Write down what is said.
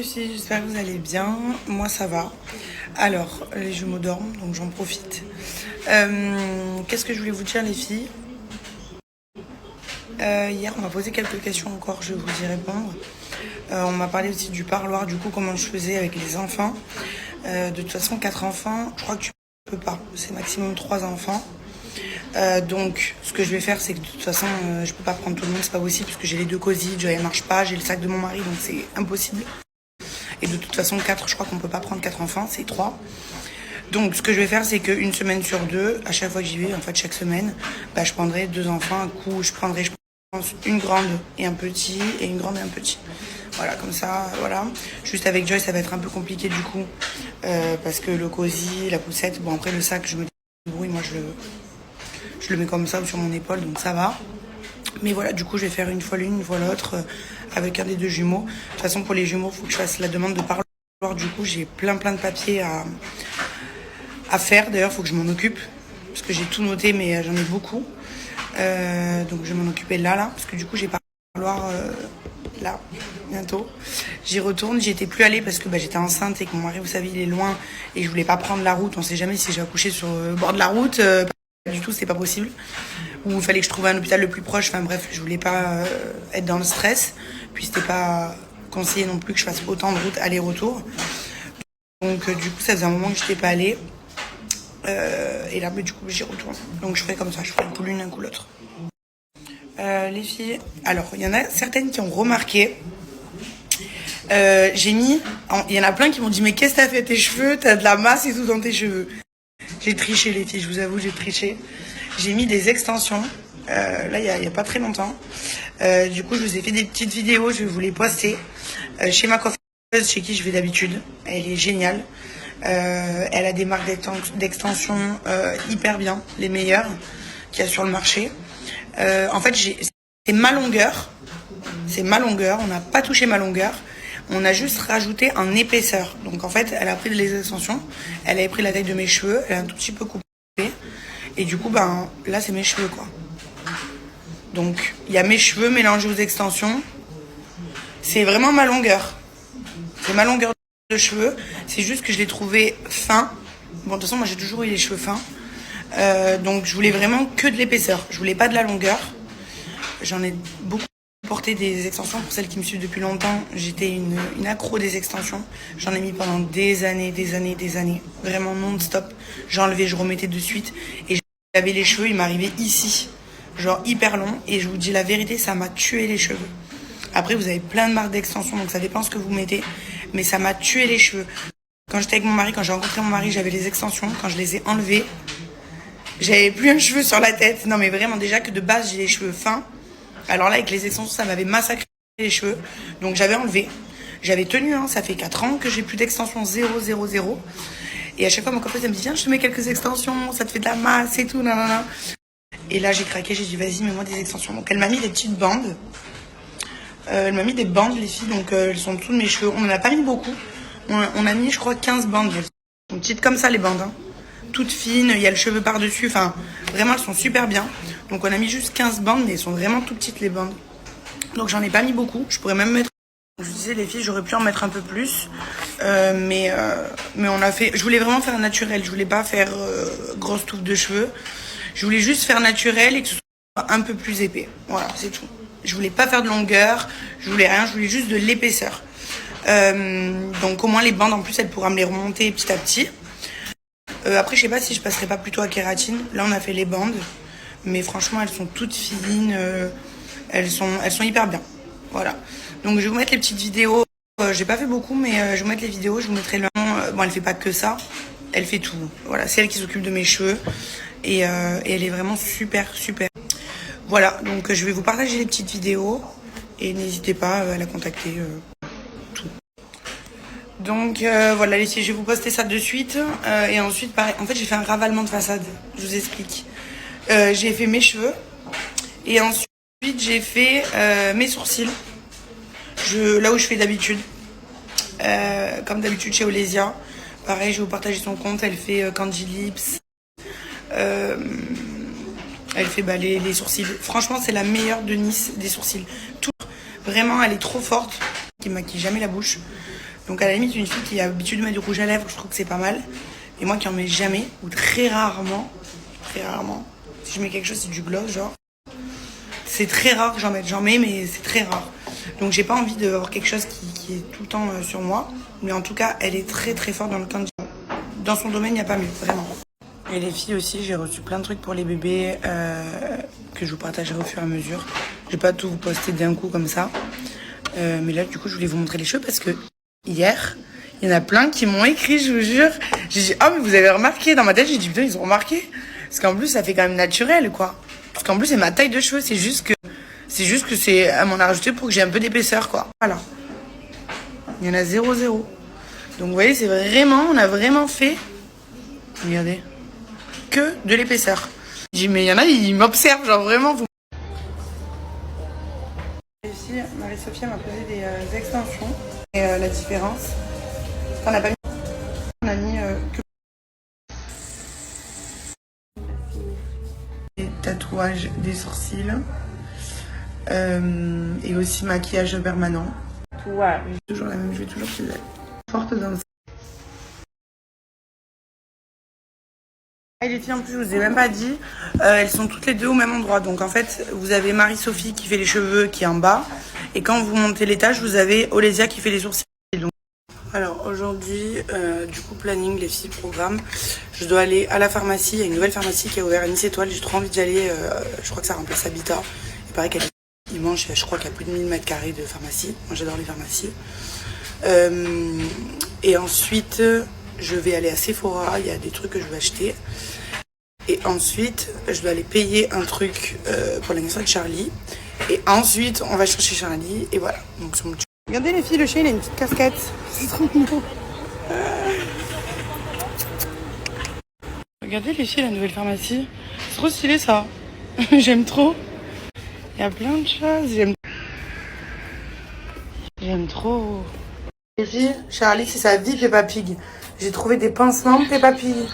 J'espère que vous allez bien. Moi, ça va. Alors, les jumeaux dorment, donc j'en profite. Qu'est-ce que je voulais vous dire, les filles? Hier, on m'a posé quelques questions encore, je vais vous y répondre. On m'a parlé aussi du parloir, du coup, comment je faisais avec les enfants. De toute façon, 4 enfants, je crois que tu peux pas. C'est maximum 3 enfants. Donc, ce que je vais faire, c'est que de toute façon, je peux pas prendre tout le monde, c'est pas possible, parce que j'ai les 2 cosies, Joy elle marche pas, j'ai le sac de mon mari, donc c'est impossible. Et de toute façon, 4, je crois qu'on peut pas prendre 4 enfants, c'est 3. Donc, ce que je vais faire, c'est qu'une semaine sur 2, à chaque fois que j'y vais, en fait, chaque semaine, je prendrai 2 enfants. Un coup, je pense, une grande et un petit, et une grande et un petit. Voilà, comme ça, voilà. Juste avec Joy, ça va être un peu compliqué du coup, parce que le cosy, la poussette, bon, après le sac, je me débrouille, moi, je le mets comme ça sur mon épaule, donc ça va. Mais voilà, du coup, je vais faire une fois l'une, une fois l'autre, avec un des 2 jumeaux. De toute façon, pour les jumeaux, il faut que je fasse la demande de parloir. Du coup, j'ai plein de papiers à faire. D'ailleurs, il faut que je m'en occupe, parce que j'ai tout noté, mais j'en ai beaucoup. Donc, je vais m'en occuper là, parce que du coup, j'ai parloir là, bientôt. J'y retourne. J'y étais plus allée parce que j'étais enceinte et que mon mari, vous savez, il est loin et je voulais pas prendre la route. On sait jamais si j'ai accouché sur le bord de la route. Pas du tout, c'est pas possible. Ou il fallait que je trouve un hôpital le plus proche. Enfin bref, je voulais pas être dans le stress. Puis c'était pas conseillé non plus que je fasse autant de routes aller-retour. Donc du coup, ça faisait un moment que j'étais pas allée. Et là, du coup, j'y retourne. Donc je ferai comme ça, je ferai un coup l'une, un coup l'autre. Les filles, alors il y en a certaines qui ont remarqué. J'ai mis, il y en a plein qui m'ont dit mais qu'est-ce que t'as fait à tes cheveux? T'as de la masse et tout dans tes cheveux. J'ai triché les filles, je vous avoue, j'ai triché. J'ai mis des extensions, là il y a pas très longtemps. Du coup je vous ai fait des petites vidéos, je vais vous les poster. Chez ma coiffeuse, chez qui je vais d'habitude, elle est géniale. Elle a des marques d'extension hyper bien, les meilleures qu'il y a sur le marché. En fait c'est ma longueur, on n'a pas touché ma longueur. On a juste rajouté en épaisseur. Donc en fait, elle a pris les extensions, elle avait pris la taille de mes cheveux, elle a un tout petit peu coupé. Et du coup, là, c'est mes cheveux, quoi. Donc, il y a mes cheveux mélangés aux extensions. C'est vraiment ma longueur. C'est ma longueur de cheveux. C'est juste que je l'ai trouvé fin. Bon, de toute façon, moi, j'ai toujours eu les cheveux fins. Donc, je voulais vraiment que de l'épaisseur. Je voulais pas de la longueur. J'en ai beaucoup porté des extensions. Pour celles qui me suivent depuis longtemps, j'étais une accro des extensions. J'en ai mis pendant des années. Vraiment non-stop. J'enlevais, je remettais de suite. Et j'avais les cheveux, ils m'arrivaient ici. Genre hyper long. Et je vous dis la vérité, ça m'a tué les cheveux. Après, vous avez plein de marques d'extensions, donc ça dépend ce que vous mettez. Mais ça m'a tué les cheveux. Quand j'étais avec mon mari, quand j'ai rencontré mon mari, j'avais les extensions. Quand je les ai enlevées, j'avais plus un cheveu sur la tête. Non mais vraiment, déjà que de base, j'ai les cheveux fins. Alors là, avec les extensions, ça m'avait massacré les cheveux. Donc j'avais enlevé. J'avais tenu, ça fait 4 ans que j'ai plus d'extensions, 0, 0, 0. Et à chaque fois, mon copain, elle me dit, viens, je te mets quelques extensions, ça te fait de la masse et tout, nanana. Et là, j'ai craqué, j'ai dit, vas-y, mets-moi des extensions. Donc elle m'a mis des petites bandes. Elle m'a mis des bandes, les filles, donc elles sont toutes mes cheveux. On n'en a pas mis beaucoup. On a mis, je crois, 15 bandes. Elles sont petites comme ça, les bandes. Toutes fines, il y a le cheveu par-dessus. Enfin, vraiment, elles sont super bien. Donc on a mis juste 15 bandes, mais elles sont vraiment tout petites, les bandes. Donc j'en ai pas mis beaucoup. Je pourrais même mettre... Je vous disais, les filles, j'aurais pu en mettre un peu plus. Mais on a fait... Je voulais vraiment faire naturel. Je voulais pas faire grosse touffe de cheveux. Je voulais juste faire naturel et que ce soit un peu plus épais. Voilà, c'est tout. Je voulais pas faire de longueur. Je voulais rien. Je voulais juste de l'épaisseur. Donc au moins les bandes, en plus, elle pourra me les remonter petit à petit. Après, je sais pas si je passerai pas plutôt à kératine. Là, on a fait les bandes. Mais franchement, elles sont toutes fines. Elles sont hyper bien. Voilà. Donc, je vais vous mettre les petites vidéos. J'ai pas fait beaucoup, mais je vais vous mettre les vidéos. Je vous mettrai le nom. Bon, elle fait pas que ça. Elle fait tout. Voilà. C'est elle qui s'occupe de mes cheveux. Et elle est vraiment super. Voilà. Donc, je vais vous partager les petites vidéos. Et n'hésitez pas à la contacter. Tout. Donc voilà les filles, je vais vous poster ça de suite. Et ensuite, pareil, en fait j'ai fait un ravalement de façade, je vous explique. J'ai fait mes cheveux. Et ensuite j'ai fait mes sourcils. Là où je fais d'habitude. Comme d'habitude chez Olesia. Pareil, je vais vous partager son compte. Elle fait Candy Lips. Elle fait les sourcils. Franchement, c'est la meilleure de Nice des sourcils. Tout, vraiment, elle est trop forte. Qui maquille jamais la bouche. Donc à la limite, une fille qui a l'habitude de mettre du rouge à lèvres, je trouve que c'est pas mal. Et moi qui en mets jamais, ou très rarement, si je mets quelque chose, c'est du gloss, genre. C'est très rare que j'en mette, j'en mets, mais c'est très rare. Donc j'ai pas envie d'avoir quelque chose qui est tout le temps sur moi. Mais en tout cas, elle est très très forte dans le teint. Dans son domaine, il n'y a pas mieux, vraiment. Et les filles aussi, j'ai reçu plein de trucs pour les bébés que je vous partagerai au fur et à mesure. Je vais pas tout vous poster d'un coup comme ça. Mais là, du coup, je voulais vous montrer les cheveux parce que hier, il y en a plein qui m'ont écrit, je vous jure. J'ai dit, oh, mais vous avez remarqué. Dans ma tête, j'ai dit, putain, ils ont remarqué. Parce qu'en plus, ça fait quand même naturel, quoi. Parce qu'en plus, c'est ma taille de cheveux. C'est juste que elle m'en a rajouté pour que j'ai un peu d'épaisseur, quoi. Voilà. Il y en a 0,0. Donc, vous voyez, c'est vraiment, on a vraiment fait. Regardez. Que de l'épaisseur. J'ai dit, mais il y en a, ils m'observent, genre vraiment. Vous... Ici, Marie-Sophie m'a posé des extensions. Et la différence, on n'a pas mis. On a mis que. Des tatouages des sourcils. Et aussi maquillage permanent. Ouais. Toujours la même, je vais toujours plus belle. Forte dans le. Et les filles, en plus, je vous ai même pas dit, elles sont toutes les deux au même endroit. Donc en fait, vous avez Marie-Sophie qui fait les cheveux, qui est en bas. Et quand vous montez l'étage, vous avez Olésia qui fait les sourcils. Donc... Alors aujourd'hui, du coup, planning, les filles, programme. Je dois aller à la pharmacie. Il y a une nouvelle pharmacie qui a ouvert à Nice Étoile. J'ai trop envie d'y aller. Je crois que ça remplace Habitat. Il paraît qu'elle est immense. Je crois qu'il y a plus de 1000 mètres carrés de pharmacie. Moi, j'adore les pharmacies. Et ensuite, je vais aller à Sephora. Il y a des trucs que je veux acheter. Et ensuite, je dois aller payer un truc pour la naissance de Charlie. Et ensuite, on va chercher Charlie. Et voilà. Donc, c'est mon petit... Regardez les filles, le chien, il a une petite casquette. C'est trop mignon. Regardez les filles, la nouvelle pharmacie. C'est trop stylé, ça. J'aime trop. Il y a plein de choses. J'aime trop. Les filles, Charlie, c'est sa vie Peppa Pig. J'ai trouvé des pansements Peppa Pig.